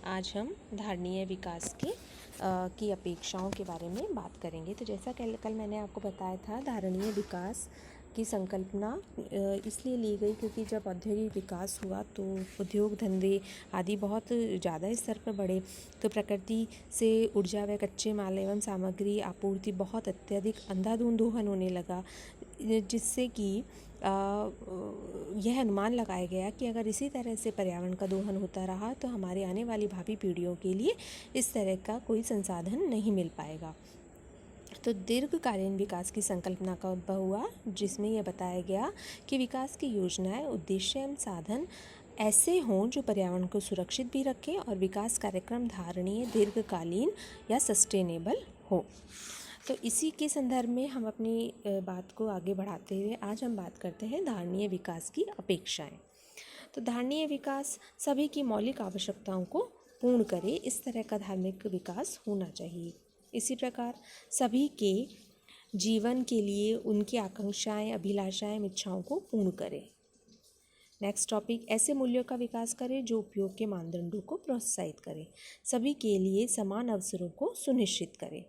आज हम धारणीय विकास की अपेक्षाओं के बारे में बात करेंगे। तो जैसा कल मैंने आपको बताया था, धारणीय विकास की संकल्पना इसलिए ली गई क्योंकि जब औद्योगिक विकास हुआ तो उद्योग धंधे आदि बहुत ज़्यादा स्तर पर बढ़े, तो प्रकृति से ऊर्जा व कच्चे माल एवं सामग्री आपूर्ति बहुत अत्यधिक अंधाधुंध दोहन होने लगा, जिससे कि यह अनुमान लगाया गया कि अगर इसी तरह से पर्यावरण का दोहन होता रहा तो हमारे आने वाली भावी पीढ़ियों के लिए इस तरह का कोई संसाधन नहीं मिल पाएगा। तो दीर्घकालीन विकास की संकल्पना का उद्भव हुआ, जिसमें यह बताया गया कि विकास की योजनाएं, उद्देश्य एवं साधन ऐसे हों जो पर्यावरण को सुरक्षित भी रखें और विकास कार्यक्रम धारणीय, दीर्घकालीन या सस्टेनेबल हो। तो इसी के संदर्भ में हम अपनी बात को आगे बढ़ाते हुए आज हम बात करते हैं धारणीय विकास की अपेक्षाएं। तो धारणीय विकास सभी की मौलिक आवश्यकताओं को पूर्ण करे, इस तरह का धार्मिक विकास होना चाहिए। इसी प्रकार सभी के जीवन के लिए उनकी आकांक्षाएं, अभिलाषाएं, इच्छाओं को पूर्ण करे। नेक्स्ट टॉपिक, ऐसे मूल्यों का विकास करें जो उपयोग के मानदंडों को प्रोत्साहित करें, सभी के लिए समान अवसरों को सुनिश्चित करें।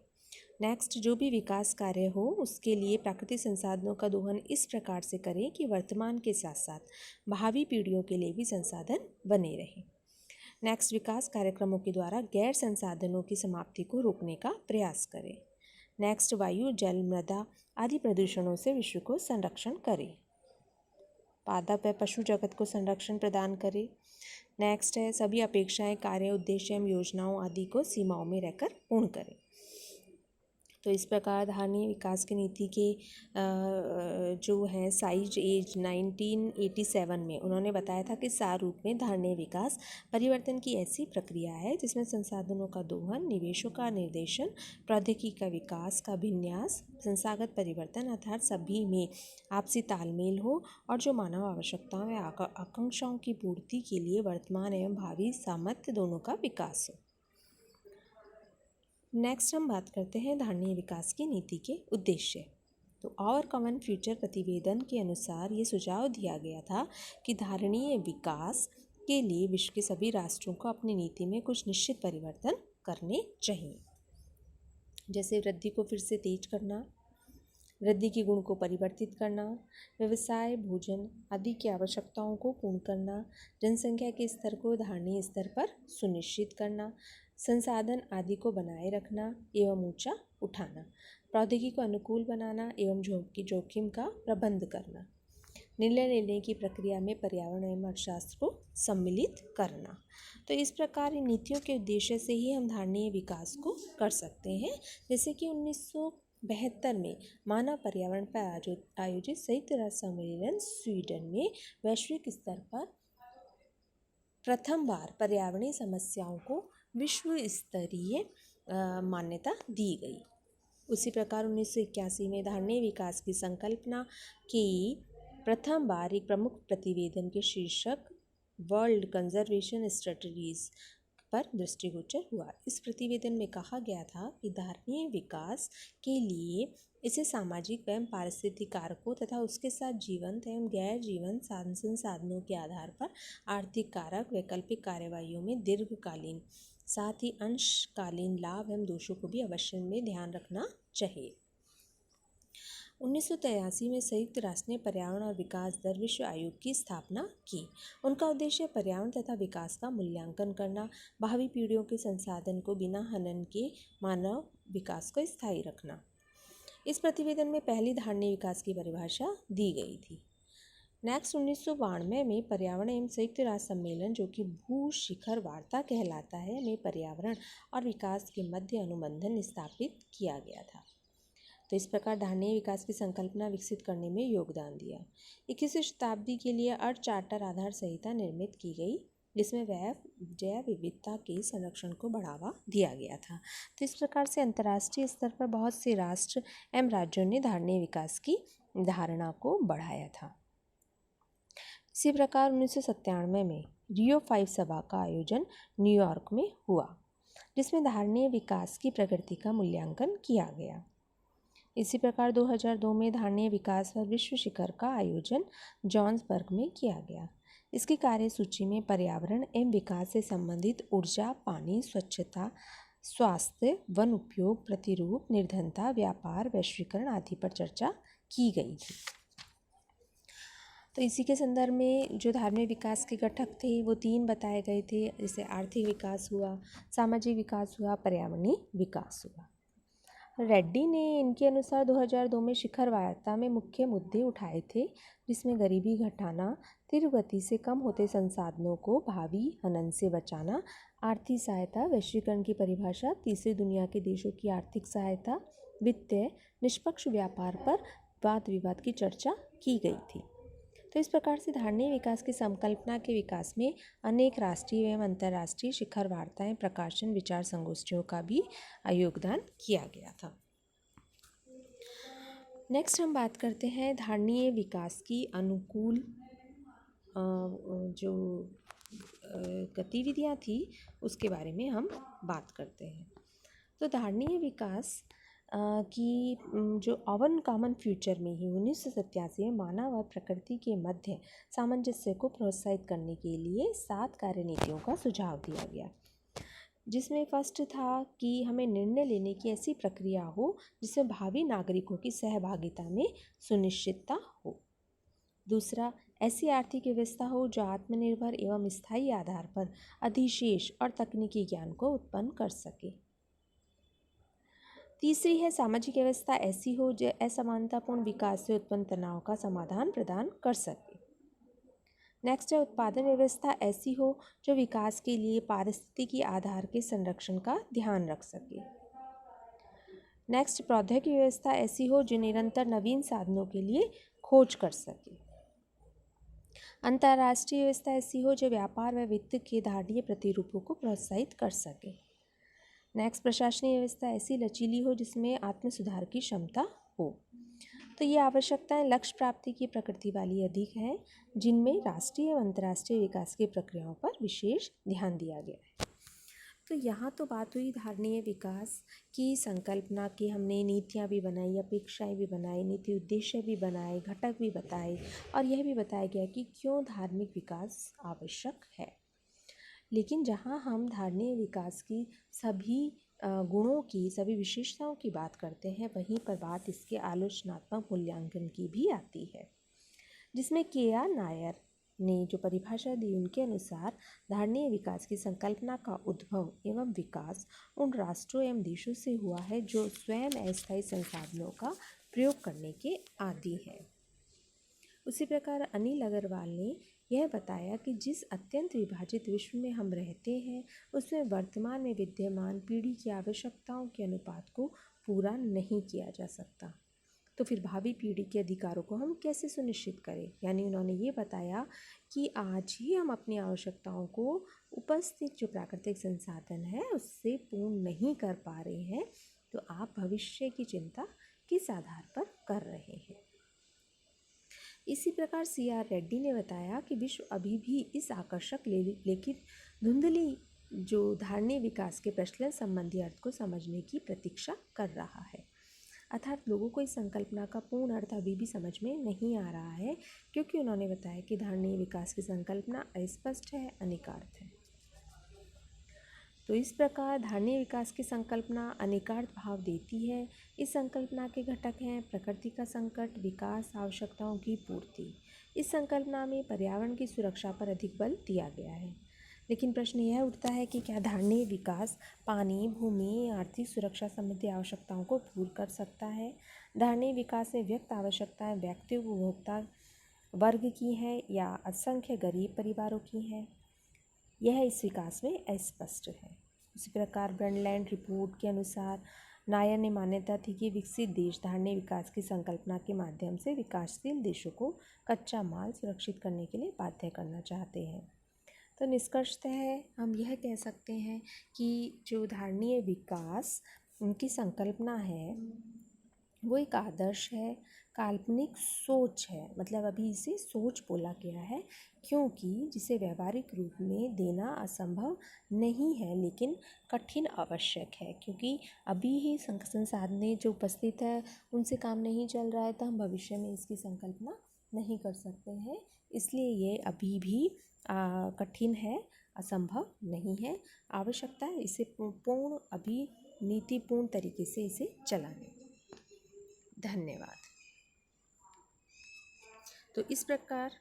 नेक्स्ट, जो भी विकास कार्य हो उसके लिए प्राकृतिक संसाधनों का दोहन इस प्रकार से करें कि वर्तमान के साथ साथ भावी पीढ़ियों के लिए भी संसाधन बने रहे। नेक्स्ट, विकास कार्यक्रमों के द्वारा गैर संसाधनों की समाप्ति को रोकने का प्रयास करें। नेक्स्ट, वायु, जल, मृदा आदि प्रदूषणों से विश्व को संरक्षण करें। पादप व पशु जगत को संरक्षण प्रदान करें। नेक्स्ट है, सभी अपेक्षाएं, कार्य, उद्देश्य एवं योजनाओं आदि को सीमाओं में रहकर पूर्ण करें। तो इस प्रकार धारणीय विकास की नीति के जो है साइज एज 1987 में उन्होंने बताया था कि सार रूप में धारणीय विकास परिवर्तन की ऐसी प्रक्रिया है जिसमें संसाधनों का दोहन, निवेशों का निर्देशन, प्रौद्योगिकी का विकास का अभिन्यास, संस्थागत परिवर्तन अर्थात सभी में आपसी तालमेल हो और जो मानव आवश्यकताओं व आकांक्षाओं की पूर्ति के लिए वर्तमान एवं भावी सामर्थ्य दोनों का विकास हो। नेक्स्ट हम बात करते हैं धारणीय विकास की नीति के उद्देश्य। तो आवर कॉमन फ्यूचर प्रतिवेदन के अनुसार ये सुझाव दिया गया था कि धारणीय विकास के लिए विश्व के सभी राष्ट्रों को अपनी नीति में कुछ निश्चित परिवर्तन करने चाहिए, जैसे वृद्धि को फिर से तेज करना, वृद्धि के गुण को परिवर्तित करना, व्यवसाय, भोजन आदि की आवश्यकताओं को पूर्ण करना, जनसंख्या के स्तर को धारणीय स्तर पर सुनिश्चित करना, संसाधन आदि को बनाए रखना एवं ऊंचा उठाना, प्रौद्योगिकी को अनुकूल बनाना एवं जोखिम का प्रबंध करना, निर्णय लेने की प्रक्रिया में पर्यावरण एवं अर्थशास्त्र को सम्मिलित करना। तो इस प्रकार इन नीतियों के उद्देश्य से ही हम धारणीय विकास को कर सकते हैं। जैसे कि 1972 में मानव पर्यावरण पर आयोजित संयुक्त राष्ट्र सम्मेलन स्वीडन में वैश्विक स्तर पर प्रथम बार पर्यावरणीय समस्याओं को विश्व स्तरीय मान्यता दी गई। उसी प्रकार 1981 में धारणीय विकास की संकल्पना की प्रथम बार एक प्रमुख प्रतिवेदन के शीर्षक वर्ल्ड कंजर्वेशन स्ट्रेटजीज पर दृष्टिगोचर हुआ। इस प्रतिवेदन में कहा गया था कि धारणीय विकास के लिए इसे सामाजिक एवं पारिस्थितिक कारकों तथा उसके साथ जीवंत एवं गैर जीवंत संसाधनों के आधार पर आर्थिक कारक, वैकल्पिक कार्यवाहियों में दीर्घकालीन साथ ही अंशकालीन लाभ एवं दोषों को भी अवश्य में ध्यान रखना चाहिए। 1983 में संयुक्त राष्ट्र ने पर्यावरण और विकास दर विश्व आयोग की स्थापना की। उनका उद्देश्य पर्यावरण तथा विकास का मूल्यांकन करना, भावी पीढ़ियों के संसाधन को बिना हनन के मानव विकास को स्थायी रखना। इस प्रतिवेदन में पहली धारणीय विकास की परिभाषा दी गई थी। नेक्स्ट 1992 में पर्यावरण एवं संयुक्त राष्ट्र सम्मेलन, जो कि भू शिखर वार्ता कहलाता है, में पर्यावरण और विकास के मध्य अनुबंधन स्थापित किया गया था। तो इस प्रकार धारणीय विकास की संकल्पना विकसित करने में योगदान दिया। 21वीं शताब्दी के लिए अर्थ चार्टर आधार संहिता निर्मित की गई, जिसमें जैव विविधता के संरक्षण को बढ़ावा दिया गया था। तो इस प्रकार से अंतर्राष्ट्रीय स्तर पर बहुत से राष्ट्र एवं राज्यों ने धारणीय विकास की धारणा को बढ़ाया था। इसी प्रकार 1997 में रियो 5 सभा का आयोजन न्यूयॉर्क में हुआ, जिसमें धारणीय विकास की प्रगति का मूल्यांकन किया गया। इसी प्रकार 2002 में धारणीय विकास पर विश्व शिखर का आयोजन जोहान्सबर्ग में किया गया। इसकी कार्यसूची में पर्यावरण एवं विकास से संबंधित ऊर्जा, पानी, स्वच्छता, स्वास्थ्य, वन उपयोग, प्रतिरूप, निर्धनता, व्यापार, वैश्वीकरण आदि पर चर्चा की गई थी। तो इसी के संदर्भ में जो धार्मिक विकास के घटक थे वो 3 बताए गए थे, जैसे आर्थिक विकास हुआ, सामाजिक विकास हुआ, पर्यावरणीय विकास हुआ। रेड्डी ने इनके अनुसार 2002 में शिखर वार्ता में मुख्य मुद्दे उठाए थे, जिसमें गरीबी घटाना, तीव्र गति से कम होते संसाधनों को भावी हनन से बचाना, आर्थिक सहायता, वैश्वीकरण की परिभाषा, तीसरी दुनिया के देशों की आर्थिक सहायता, वित्तीय निष्पक्ष व्यापार पर वाद विवाद की चर्चा की गई थी। तो इस प्रकार से धारणीय विकास की संकल्पना के विकास में अनेक राष्ट्रीय एवं अंतर्राष्ट्रीय शिखर वार्ताएं, प्रकाशन, विचार संगोष्ठियों का भी योगदान किया गया था। नेक्स्ट हम बात करते हैं धारणीय विकास की अनुकूल जो गतिविधियां थी उसके बारे में हम बात करते हैं। तो धारणीय विकास की जो अवन कॉमन फ्यूचर में ही 1987 में मानव और प्रकृति के मध्य सामंजस्य को प्रोत्साहित करने के लिए 7 कार्यनीतियों का सुझाव दिया गया, जिसमें फर्स्ट था कि हमें निर्णय लेने की ऐसी प्रक्रिया हो जिसमें भावी नागरिकों की सहभागिता में सुनिश्चितता हो। दूसरा, ऐसी आर्थिक व्यवस्था हो जो आत्मनिर्भर एवं स्थायी आधार पर अधिशेष और तकनीकी ज्ञान को उत्पन्न कर सके। तीसरी है सामाजिक व्यवस्था ऐसी हो जो असमानतापूर्ण विकास से उत्पन्न तनाव का समाधान प्रदान कर सके। नेक्स्ट है उत्पादन व्यवस्था ऐसी हो जो विकास के लिए पारिस्थितिकी आधार के संरक्षण का ध्यान रख सके। नेक्स्ट, प्रौद्योगिकी व्यवस्था ऐसी हो जो निरंतर नवीन साधनों के लिए खोज कर सके। अंतर्राष्ट्रीय व्यवस्था ऐसी हो जो व्यापार व वित्त के धारणीय प्रतिरूपों को प्रोत्साहित कर सके। नेक्स्ट, प्रशासनिक व्यवस्था ऐसी लचीली हो जिसमें आत्म सुधार की क्षमता हो। तो ये आवश्यकताएं लक्ष्य प्राप्ति की प्रकृति वाली अधिक हैं, जिनमें राष्ट्रीय एवं अंतर्राष्ट्रीय विकास की प्रक्रियाओं पर विशेष ध्यान दिया गया है। तो यहाँ तो बात हुई धारणीय विकास की संकल्पना की, हमने नीतियाँ भी बनाई, अपेक्षाएं भी बनाई, नीति उद्देश्य भी बनाए, घटक भी बताए और यह भी बताया गया कि क्यों धार्मिक विकास आवश्यक है। लेकिन जहाँ हम धारणीय विकास की सभी गुणों की, सभी विशेषताओं की बात करते हैं, वहीं पर बात इसके आलोचनात्मक मूल्यांकन की भी आती है, जिसमें के.आर. नायर ने जो परिभाषा दी उनके अनुसार धारणीय विकास की संकल्पना का उद्भव एवं विकास उन राष्ट्रों एवं देशों से हुआ है जो स्वयं अस्थायी संसाधनों का प्रयोग करने के आदी हैं। उसी प्रकार अनिल अग्रवाल ने यह बताया कि जिस अत्यंत विभाजित विश्व में हम रहते हैं उसमें वर्तमान में विद्यमान पीढ़ी की आवश्यकताओं के अनुपात को पूरा नहीं किया जा सकता, तो फिर भावी पीढ़ी के अधिकारों को हम कैसे सुनिश्चित करें। यानी उन्होंने ये बताया कि आज ही हम अपनी आवश्यकताओं को उपस्थित जो प्राकृतिक संसाधन है उससे पूर्ण नहीं कर पा रहे हैं, तो आप भविष्य की चिंता किस आधार पर कर रहे हैं। इसी प्रकार C.R. रेड्डी ने बताया कि विश्व अभी भी इस आकर्षक लेकिन धुंधली जो धारणीय विकास के प्रचलन संबंधी अर्थ को समझने की प्रतीक्षा कर रहा है, अर्थात लोगों को इस संकल्पना का पूर्ण अर्थ अभी भी समझ में नहीं आ रहा है, क्योंकि उन्होंने बताया कि धारणीय विकास की संकल्पना अस्पष्ट है, अनेकार्थ है। तो इस प्रकार धारणीय विकास की संकल्पना अनेकार्थ भाव देती है। इस संकल्पना के घटक हैं प्रकृति का संकट, विकास, आवश्यकताओं की पूर्ति। इस संकल्पना में पर्यावरण की सुरक्षा पर अधिक बल दिया गया है। लेकिन प्रश्न यह उठता है कि क्या धारणीय विकास पानी, भूमि, आर्थिक सुरक्षा संबंधी आवश्यकताओं को पूर्ण कर सकता है। धारणीय विकास में व्यक्त आवश्यकताएं व्यक्ति उपभोक्ता वर्ग की हैं या असंख्य गरीब परिवारों की हैं, यह इस विकास में अस्पष्ट है। उसी प्रकार ब्रंडलैंड रिपोर्ट के अनुसार नायर ने मान्यता थी कि विकसित देश धारणीय विकास की संकल्पना के माध्यम से विकासशील देशों को कच्चा माल सुरक्षित करने के लिए बाध्य करना चाहते हैं। तो निष्कर्षतः हम यह कह सकते हैं कि जो धारणीय विकास उनकी संकल्पना है वो एक आदर्श है, काल्पनिक सोच है, मतलब अभी इसे सोच बोला गया है, क्योंकि जिसे व्यावहारिक रूप में देना असंभव नहीं है लेकिन कठिन आवश्यक है, क्योंकि अभी ही संसाधन जो उपस्थित है उनसे काम नहीं चल रहा है, तो हम भविष्य में इसकी संकल्पना नहीं कर सकते हैं। इसलिए ये अभी भी कठिन है, असंभव नहीं है। आवश्यकता है इसे पूर्ण अभी नीतिपूर्ण तरीके से इसे चलाने। धन्यवाद। तो इस प्रकार